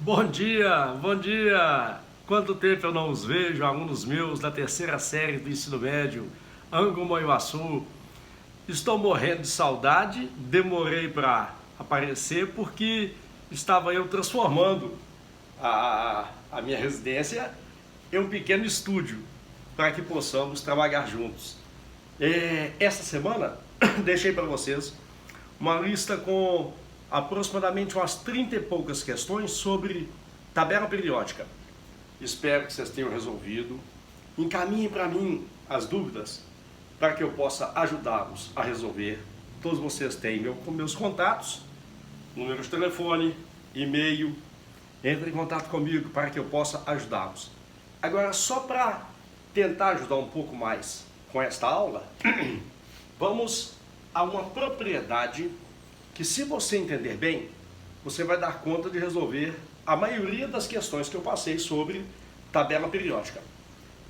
Bom dia, bom dia! Quanto tempo eu não os vejo, alunos meus da terceira série do ensino médio, Ango Moiuaçu. Estou morrendo de saudade, demorei para aparecer porque estava eu transformando a minha residência em um pequeno estúdio para que possamos trabalhar juntos. Essa semana deixei para vocês uma lista com aproximadamente umas 30 e poucas questões sobre tabela periódica. Espero que vocês tenham resolvido. Encaminhem para mim as dúvidas para que eu possa ajudá-los a resolver. Todos vocês têm meus contatos, número de telefone, e-mail. Entre em contato comigo para que eu possa ajudá-los. Agora, só para tentar ajudar um pouco mais com esta aula, vamos a uma propriedade que, se você entender bem, você vai dar conta de resolver a maioria das questões que eu passei sobre tabela periódica.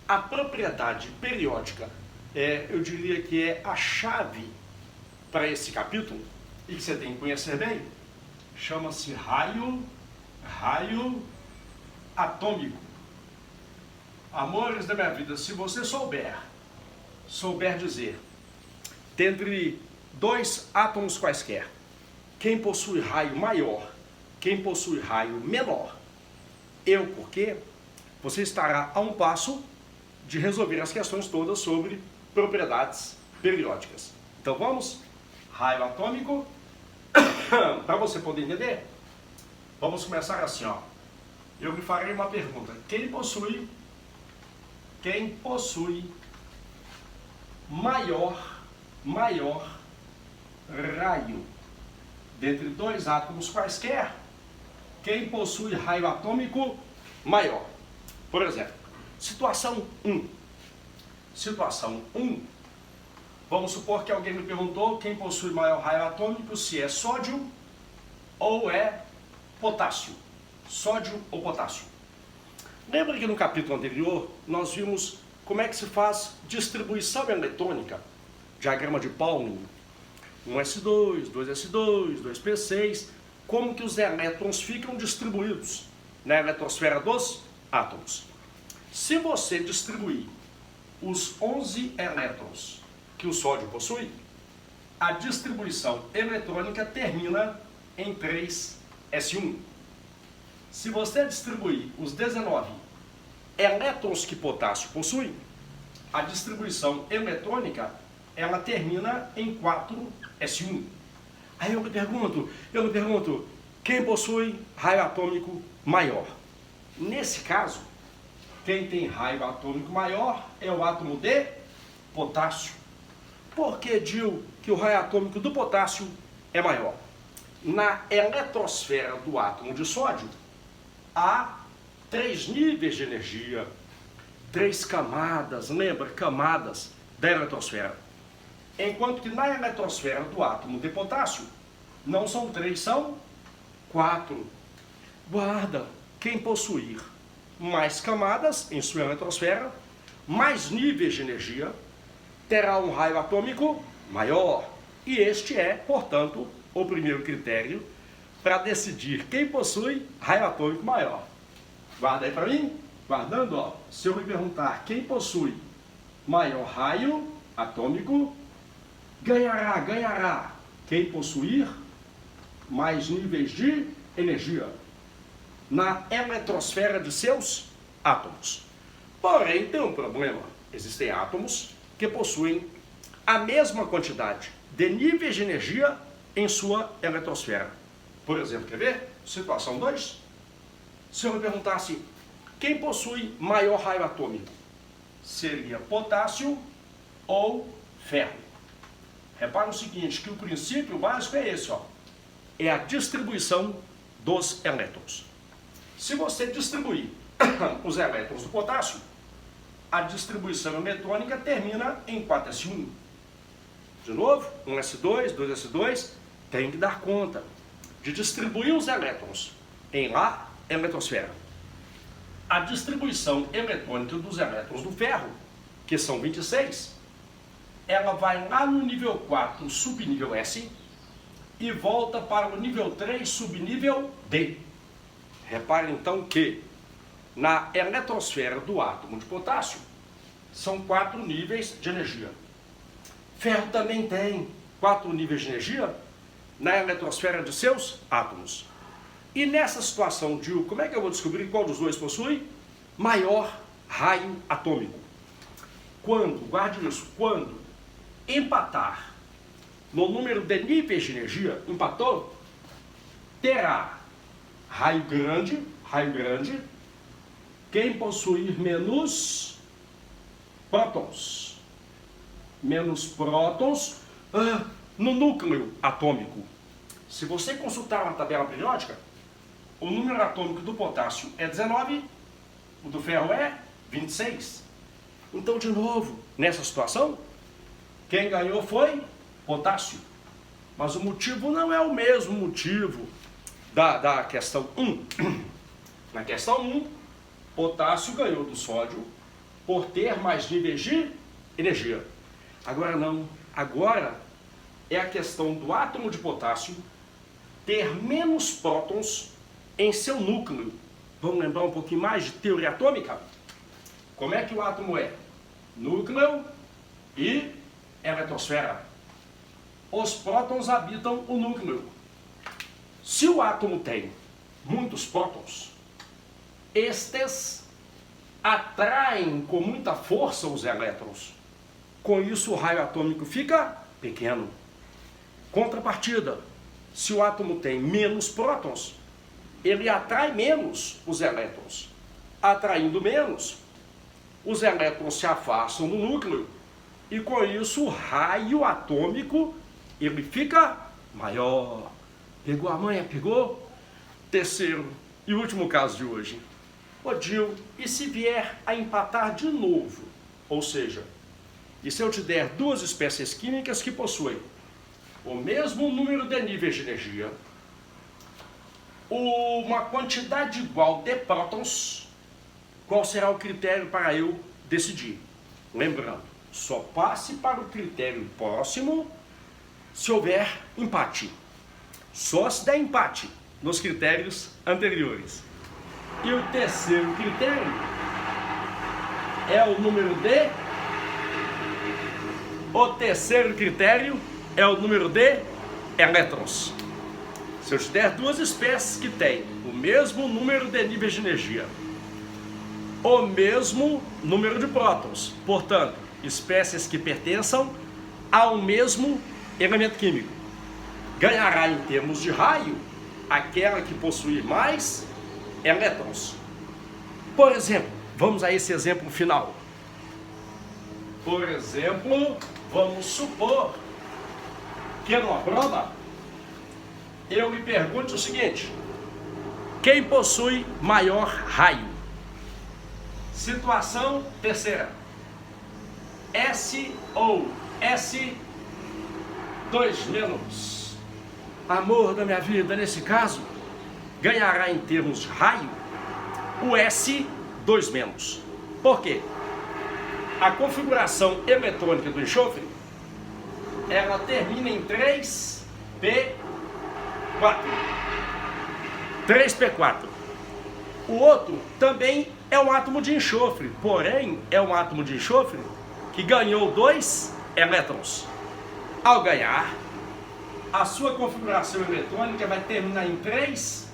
A propriedade periódica, eu diria que é a chave para esse capítulo, e que você tem que conhecer bem. Chama-se raio atômico. Amores da minha vida, se você souber dizer, dentre dois átomos quaisquer, quem possui raio maior, quem possui raio menor, porque você estará a um passo de resolver as questões todas sobre propriedades periódicas. Então vamos? Raio atômico. Para você poder entender, vamos começar assim, ó. Eu me farei uma pergunta. Quem possui maior raio dentre dois átomos quaisquer? Quem possui raio atômico maior? Por exemplo, situação 1. Situação 1. Vamos supor que alguém me perguntou quem possui maior raio atômico, se é sódio ou é potássio. Sódio ou potássio. Lembra que no capítulo anterior nós vimos como é que se faz distribuição eletrônica? Diagrama de Pauling. 1s2, 2s2, 2p6. Como que os elétrons ficam distribuídos na eletrosfera dos átomos. Se você distribuir os 11 elétrons que o sódio possui, a distribuição eletrônica termina em 3s1. Se você distribuir os 19 elétrons que potássio possui, a distribuição eletrônica ela termina em 4s1. Aí eu me pergunto, quem possui raio atômico maior? Nesse caso, quem tem raio atômico maior é o átomo de potássio. Por que digo que o raio atômico do potássio é maior? Na eletrosfera do átomo de sódio, há 3 níveis de energia, 3 camadas, lembra? Camadas da eletrosfera. Enquanto que na eletrosfera do átomo de potássio, não são 3, são 4. Guarda, quem possuir mais camadas em sua eletrosfera, mais níveis de energia, terá um raio atômico maior. E este é, portanto, o primeiro critério para decidir quem possui raio atômico maior. Guarda aí para mim. Guardando, ó. Se eu me perguntar quem possui maior raio atômico, ganhará quem possuir mais níveis de energia na eletrosfera de seus átomos. Porém, tem um problema. Existem átomos que possuem a mesma quantidade de níveis de energia em sua eletrosfera. Por exemplo, quer ver? Situação 2. Se eu me perguntasse quem possui maior raio atômico, seria potássio ou ferro. Repara o seguinte, que o princípio básico é esse, ó. É a distribuição dos elétrons. Se você distribuir os elétrons do potássio, a distribuição eletrônica termina em 4s1. De novo, 1s2, 2s2, tem que dar conta de distribuir os elétrons em lá eletrosfera. A distribuição eletrônica dos elétrons do ferro, que são 26, ela vai lá no nível 4, subnível S, e volta para o nível 3, subnível D. Repare então que na eletrosfera do átomo de potássio são 4 níveis de energia. Ferro também tem 4 níveis de energia na eletrosfera de seus átomos. E nessa situação de como é que eu vou descobrir qual dos dois possui maior raio atômico? Quando, guarde isso, quando empatar no número de níveis de energia, empatou, terá raio grande, quem possuir menos prótons no núcleo atômico. Se você consultar uma tabela periódica, o número atômico do potássio é 19, o do ferro é 26. Então, de novo, nessa situação, quem ganhou foi potássio. Mas o motivo não é o mesmo motivo da questão 1. Na questão 1, potássio ganhou do sódio por ter mais níveis de energia. Agora não. Agora é a questão do átomo de potássio ter menos prótons em seu núcleo. Vamos lembrar um pouquinho mais de teoria atômica? Como é que o átomo é? Núcleo e eletrosfera. Os prótons habitam o núcleo. Se o átomo tem muitos prótons, estes atraem com muita força os elétrons. Com isso, o raio atômico fica pequeno. Contrapartida, se o átomo tem menos prótons, ele atrai menos os elétrons. Atraindo menos, os elétrons se afastam do núcleo e com isso o raio atômico ele fica maior. Pegou a manha? Pegou? Terceiro e último caso de hoje. Odil, e se vier a empatar de novo? Ou seja, e se eu te der duas espécies químicas que possuem o mesmo número de níveis de energia, uma quantidade igual de prótons, qual será o critério para eu decidir? Lembrando, só passe para o critério próximo se houver empate. Só se der empate nos critérios anteriores. E o terceiro critério é o número de... O terceiro critério é o número de elétrons. Se eu te der duas espécies que têm o mesmo número de níveis de energia, o mesmo número de prótons, portanto, espécies que pertençam ao mesmo elemento químico, ganhará em termos de raio aquela que possuir mais elétrons. Por exemplo, vamos a esse exemplo final. Por exemplo, vamos supor que numa prova eu me pergunte o seguinte: quem possui maior raio? Situação terceira. S ou S2 menos. Amor da minha vida, nesse caso, ganhará em termos de raio o S2 menos. Por quê? A configuração eletrônica do enxofre, ela termina em 3p4. 3p4. O outro também é um átomo de enxofre, porém é um átomo de enxofre que ganhou 2 elétrons. Ao ganhar, a sua configuração eletrônica vai terminar em 3p6.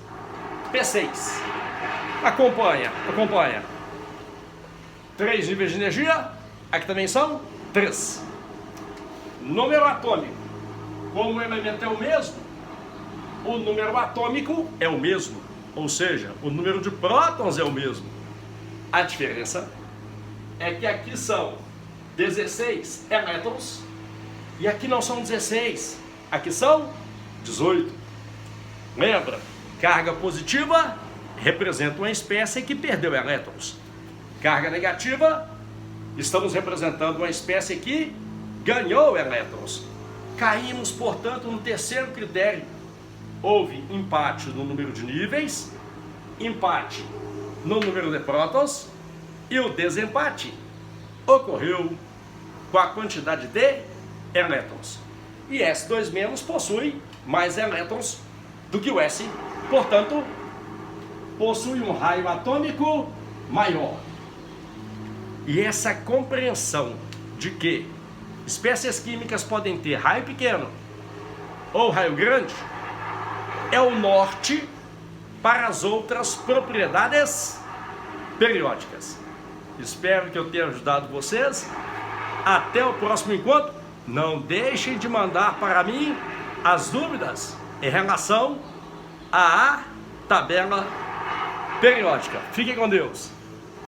Acompanha. 3 níveis de energia, aqui também são 3. Número atômico, como o elemento é o mesmo, o número atômico é o mesmo, ou seja, o número de prótons é o mesmo. A diferença é que aqui são 16 elétrons e aqui não são 16, aqui são 18. Lembra, carga positiva representa uma espécie que perdeu elétrons. Carga negativa, estamos representando uma espécie que ganhou elétrons. Caímos, portanto, no terceiro critério. Houve empate no número de níveis, empate no número de prótons, e o desempate ocorreu com a quantidade de elétrons. E S2- possui mais elétrons do que o S, portanto, possui um raio atômico maior. E essa compreensão de que espécies químicas podem ter raio pequeno ou raio grande é o norte para as outras propriedades periódicas. Espero que eu tenha ajudado vocês. Até o próximo encontro. Não deixem de mandar para mim as dúvidas em relação à tabela periódica. Fiquem com Deus.